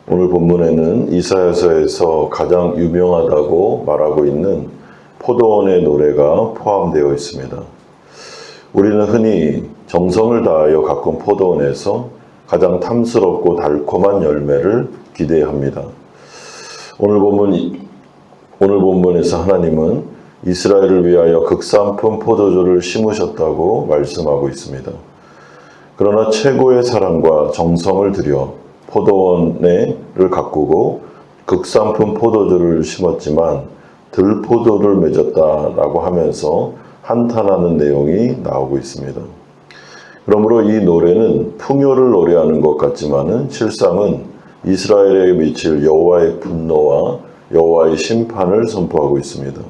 오늘 본문에는 이사야서에서 가장 유명하다고 말하고 있는 포도원의 노래가 포함되어 있습니다. 우리는 흔히 정성을 다하여 가꾼 포도원에서 가장 탐스럽고 달콤한 열매를 기대합니다. 오늘 본문에서 하나님은 이스라엘을 위하여 극산품 포도주를 심으셨다고 말씀하고 있습니다. 그러나 최고의 사랑과 정성을 들여 포도원을 가꾸고 극산품 포도주를 심었지만 들포도를 맺었다라고 하면서 한탄하는 내용이 나오고 있습니다. 그러므로 이 노래는 풍요를 노래하는 것 같지만은 실상은 이스라엘에 미칠 여호와의 분노와 여호와의 심판을 선포하고 있습니다.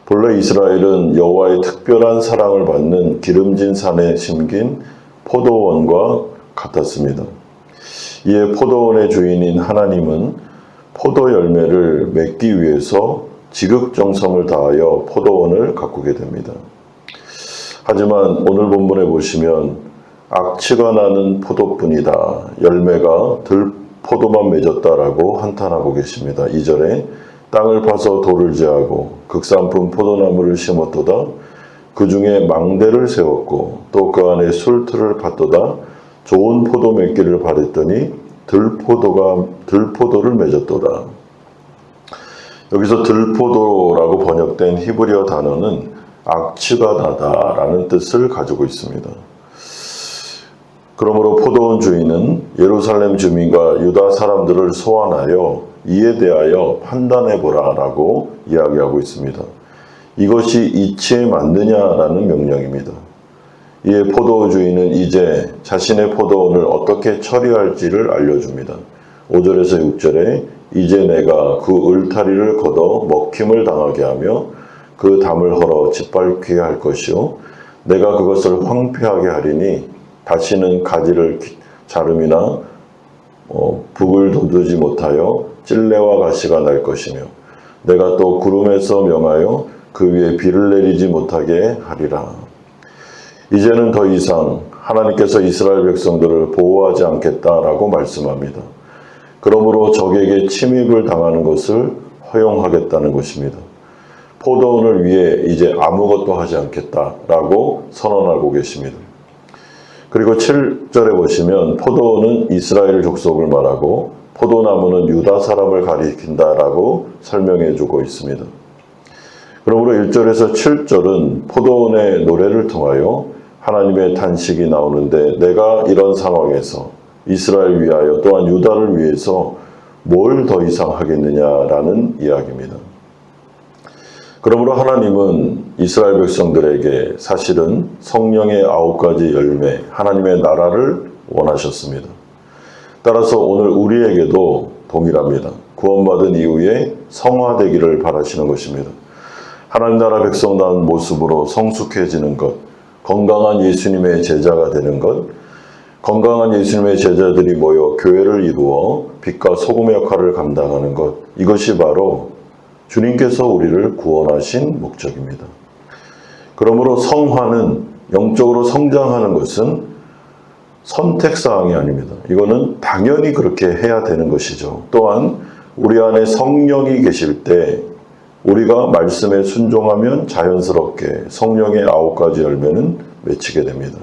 본래 이스라엘은 여호와의 특별한 사랑을 받는 기름진 산에 심긴 포도원과 같았습니다. 이에 포도원의 주인인 하나님은 포도 열매를 맺기 위해서 지극정성을 다하여 포도원을 가꾸게 됩니다. 하지만 오늘 본문에 보시면 악취가 나는 포도뿐이다. 열매가 들포도만 맺었다라고 한탄하고 계십니다. 2절에 땅을 파서 돌을 제하고 극산품 포도나무를 심었도다. 그 중에 망대를 세웠고 또 그 안에 술틀을 팠도다. 좋은 포도 맺기를 바랬더니 들포도를 맺었도다. 여기서 들포도라고 번역된 히브리어 단어는 악취가 나다라는 뜻을 가지고 있습니다. 그러므로 포도원 주인은 예루살렘 주민과 유다 사람들을 소환하여 이에 대하여 판단해보라라고 이야기하고 있습니다. 이것이 이치에 맞느냐라는 명령입니다. 이에 포도 주인은 이제 자신의 포도원을 어떻게 처리할지를 알려줍니다. 5절에서 6절에 이제 내가 그 울타리를 걷어 먹힘을 당하게 하며 그 담을 헐어 짓밟게 할 것이요 내가 그것을 황폐하게 하리니 다시는 가지를 자름이나 북을 돋우지 못하여 찔레와 가시가 날 것이며 내가 또 구름에서 명하여 그 위에 비를 내리지 못하게 하리라. 이제는 더 이상 하나님께서 이스라엘 백성들을 보호하지 않겠다라고 말씀합니다. 그러므로 적에게 침입을 당하는 것을 허용하겠다는 것입니다. 포도원을 위해 이제 아무것도 하지 않겠다라고 선언하고 계십니다. 그리고 7절에 보시면 포도원은 이스라엘 족속을 말하고 포도나무는 유다 사람을 가리킨다라고 설명해 주고 있습니다. 그러므로 1절에서 7절은 포도원의 노래를 통하여 하나님의 탄식이 나오는데 내가 이런 상황에서 이스라엘 위하여 또한 유다를 위해서 뭘 더 이상 하겠느냐라는 이야기입니다. 그러므로 하나님은 이스라엘 백성들에게 사실은 성령의 9가지 열매, 하나님의 나라를 원하셨습니다. 따라서 오늘 우리에게도 동일합니다. 구원받은 이후에 성화되기를 바라시는 것입니다. 하나님 나라 백성다운 모습으로 성숙해지는 것, 건강한 예수님의 제자가 되는 것, 건강한 예수님의 제자들이 모여 교회를 이루어 빛과 소금의 역할을 감당하는 것, 이것이 바로 주님께서 우리를 구원하신 목적입니다. 그러므로 성화는 영적으로 성장하는 것은 선택사항이 아닙니다. 이거는 당연히 그렇게 해야 되는 것이죠. 또한 우리 안에 성령이 계실 때 우리가 말씀에 순종하면 자연스럽게 성령의 9가지 열매는 맺히게 됩니다.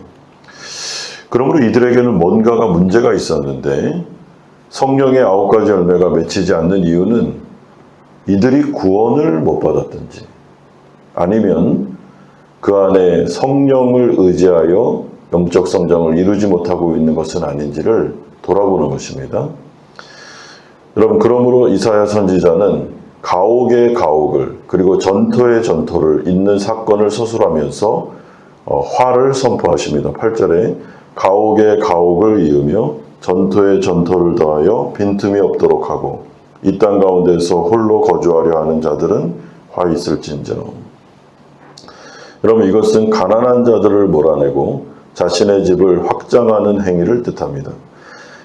그러므로 이들에게는 뭔가가 문제가 있었는데 성령의 9가지 열매가 맺히지 않는 이유는 이들이 구원을 못 받았든지 아니면 그 안에 성령을 의지하여 영적 성장을 이루지 못하고 있는 것은 아닌지를 돌아보는 것입니다. 여러분, 그러므로 이사야 선지자는 가옥의 가옥을 그리고 전토의 전토를 잇는 사건을 서술하면서 화를 선포하십니다. 8절에 가옥의 가옥을 이으며 전토의 전토를 더하여 빈틈이 없도록 하고 이 땅 가운데서 홀로 거주하려 하는 자들은 화 있을진저. 여러분, 이것은 가난한 자들을 몰아내고 자신의 집을 확장하는 행위를 뜻합니다.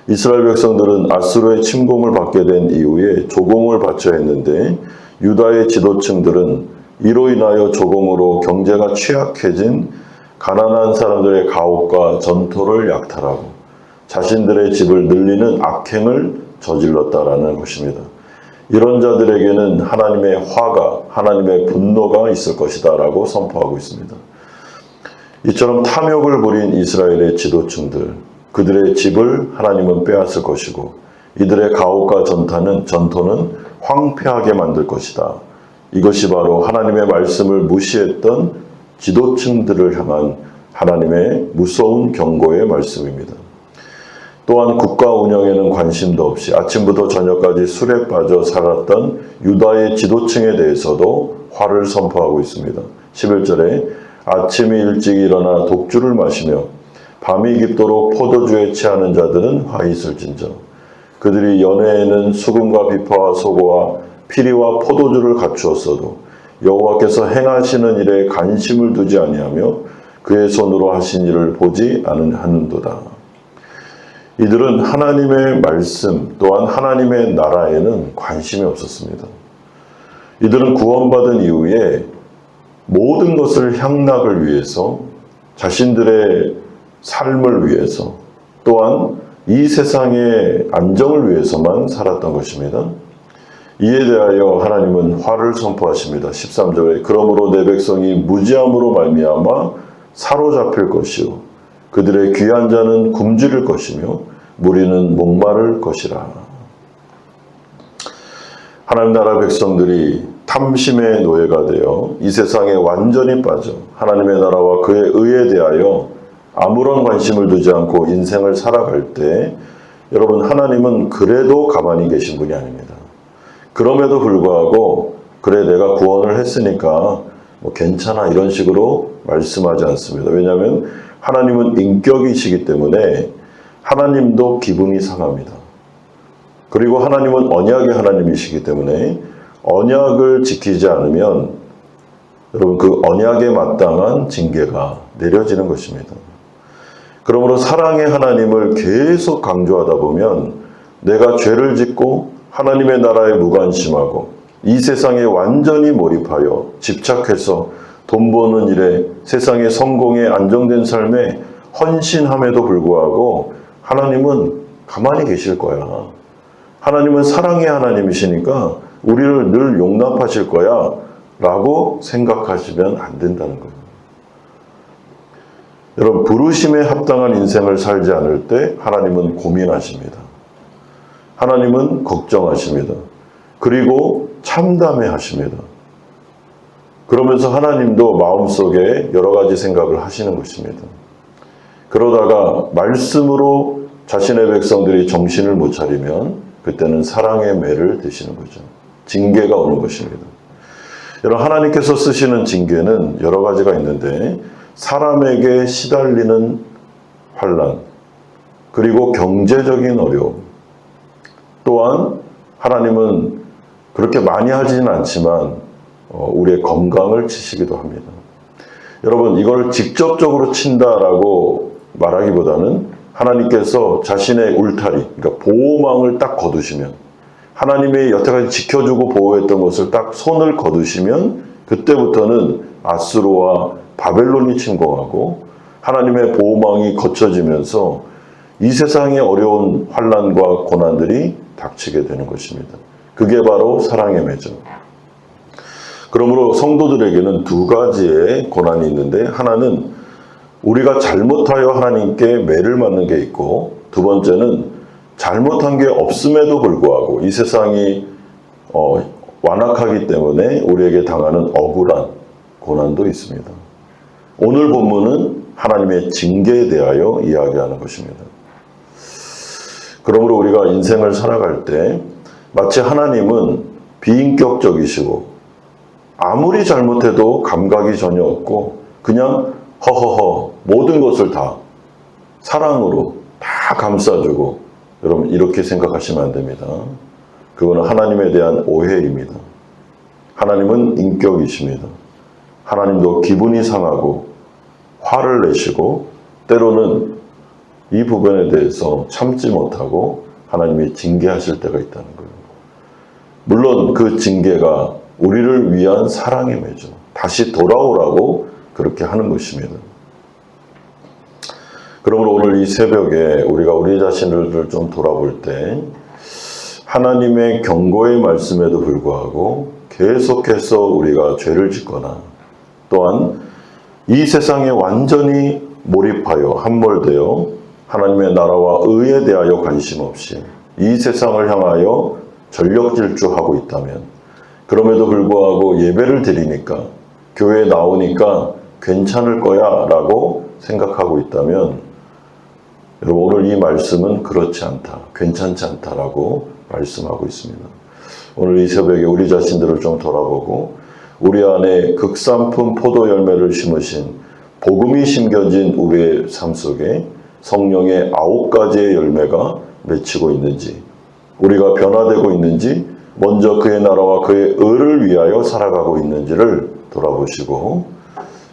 이스라엘 백성들은 아수르의 침공을 받게 된 이후에 조공을 바쳐야 했는데 유다의 지도층들은 이로 인하여 조공으로 경제가 취약해진 가난한 사람들의 가옥과 전토를 약탈하고 자신들의 집을 늘리는 악행을 저질렀다라는 것입니다. 이런 자들에게는 하나님의 화가, 하나님의 분노가 있을 것이다 라고 선포하고 있습니다. 이처럼 탐욕을 부린 이스라엘의 지도층들, 그들의 집을 하나님은 빼앗을 것이고 이들의 가옥과 전토는 황폐하게 만들 것이다. 이것이 바로 하나님의 말씀을 무시했던 지도층들을 향한 하나님의 무서운 경고의 말씀입니다. 또한 국가 운영에는 관심도 없이 아침부터 저녁까지 술에 빠져 살았던 유다의 지도층에 대해서도 화를 선포하고 있습니다. 11절에 아침이 일찍 일어나 독주를 마시며 밤이 깊도록 포도주에 취하는 자들은 화 있을진저. 그들이 연회에는 수금과 비파와 소고와 피리와 포도주를 갖추었어도 여호와께서 행하시는 일에 관심을 두지 아니하며 그의 손으로 하신 일을 보지 않는도다. 이들은 하나님의 말씀 또한 하나님의 나라에는 관심이 없었습니다. 이들은 구원받은 이후에 모든 것을 향락을 위해서 자신들의 삶을 위해서 또한 이 세상의 안정을 위해서만 살았던 것입니다. 이에 대하여 하나님은 화를 선포하십니다. 13절에 그러므로 내 백성이 무지함으로 말미암아 사로잡힐 것이요 그들의 귀한 자는 굶주릴 것이며 무리는 목마를 것이라. 하나님 나라 백성들이 탐심의 노예가 되어 이 세상에 완전히 빠져 하나님의 나라와 그의 의에 대하여 아무런 관심을 두지 않고 인생을 살아갈 때 여러분 하나님은 그래도 가만히 계신 분이 아닙니다. 그럼에도 불구하고 그래 내가 구원을 했으니까 뭐 괜찮아 이런 식으로 말씀하지 않습니다. 왜냐하면 하나님은 인격이시기 때문에 하나님도 기분이 상합니다. 그리고 하나님은 언약의 하나님이시기 때문에 언약을 지키지 않으면 여러분 그 언약에 마땅한 징계가 내려지는 것입니다. 그러므로 사랑의 하나님을 계속 강조하다 보면 내가 죄를 짓고 하나님의 나라에 무관심하고 이 세상에 완전히 몰입하여 집착해서 돈 버는 일에 세상의 성공에 안정된 삶에 헌신함에도 불구하고 하나님은 가만히 계실 거야. 하나님은 사랑의 하나님이시니까 우리를 늘 용납하실 거야 라고 생각하시면 안 된다는 거예요. 여러분 부르심에 합당한 인생을 살지 않을 때 하나님은 고민하십니다. 하나님은 걱정하십니다. 그리고 참담해 하십니다. 그러면서 하나님도 마음속에 여러 가지 생각을 하시는 것입니다. 그러다가 말씀으로 자신의 백성들이 정신을 못 차리면 그때는 사랑의 매를 드시는 거죠. 징계가 오는 것입니다. 여러분 하나님께서 쓰시는 징계는 여러 가지가 있는데 사람에게 시달리는 환난 그리고 경제적인 어려움 또한 하나님은 그렇게 많이 하지는 않지만 우리의 건강을 치시기도 합니다. 여러분 이걸 직접적으로 친다라고 말하기보다는 하나님께서 자신의 울타리 그러니까 보호망을 딱 거두시면 하나님의 여태까지 지켜주고 보호했던 것을 딱 손을 거두시면 그때부터는 아수르와 바벨론이 침공하고 하나님의 보호망이 거쳐지면서 이 세상의 어려운 환난과 고난들이 닥치게 되는 것입니다. 그게 바로 사랑의 매죠. 그러므로 성도들에게는 두 가지의 고난이 있는데 하나는 우리가 잘못하여 하나님께 매를 맞는 게 있고 두 번째는 잘못한 게 없음에도 불구하고 이 세상이 완악하기 때문에 우리에게 당하는 억울한 고난도 있습니다. 오늘 본문은 하나님의 징계에 대하여 이야기하는 것입니다. 그러므로 우리가 인생을 살아갈 때 마치 하나님은 비인격적이시고 아무리 잘못해도 감각이 전혀 없고 그냥 허허허 모든 것을 다 사랑으로 다 감싸주고 여러분 이렇게 생각하시면 안 됩니다. 그거는 하나님에 대한 오해입니다. 하나님은 인격이십니다. 하나님도 기분이 상하고 화를 내시고 때로는 이 부분에 대해서 참지 못하고 하나님이 징계하실 때가 있다는 거예요. 물론 그 징계가 우리를 위한 사랑의 매죠. 다시 돌아오라고 그렇게 하는 것입니다. 그러므로 오늘 이 새벽에 우리가 우리 자신을 좀 돌아볼 때 하나님의 경고의 말씀에도 불구하고 계속해서 우리가 죄를 짓거나 또한 이 세상에 완전히 몰입하여 함몰되어 하나님의 나라와 의에 대하여 관심 없이 이 세상을 향하여 전력 질주하고 있다면, 그럼에도 불구하고 예배를 드리니까 교회에 나오니까 괜찮을 거야 라고 생각하고 있다면, 여러분 오늘 이 말씀은 그렇지 않다, 괜찮지 않다라고 말씀하고 있습니다. 오늘 이 새벽에 우리 자신들을 좀 돌아보고 우리 안에 극산품 포도 열매를 심으신 복음이 심겨진 우리의 삶 속에 성령의 9가지의 열매가 맺히고 있는지, 우리가 변화되고 있는지, 먼저 그의 나라와 그의 의를 위하여 살아가고 있는지를 돌아보시고,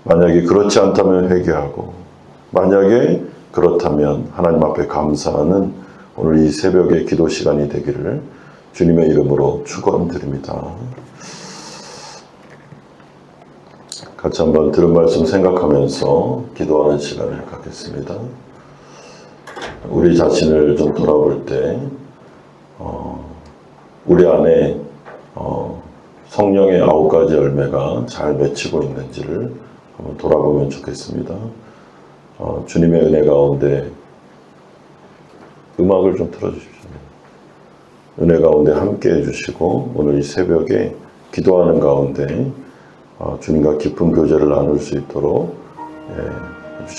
만약에 그렇지 않다면 회개하고, 만약에 그렇다면 하나님 앞에 감사하는 오늘 이 새벽의 기도 시간이 되기를 주님의 이름으로 축원드립니다. 같이 한번 들은 말씀 생각하면서 기도하는 시간을 갖겠습니다. 우리 자신을 좀 돌아볼 때 우리 안에 성령의 9가지 열매가 잘 맺히고 있는지를 한번 돌아보면 좋겠습니다. 주님의 은혜 가운데 음악을 좀 틀어주십시오. 은혜 가운데 함께 해주시고 오늘 이 새벽에 기도하는 가운데 주님과 깊은 교제를 나눌 수 있도록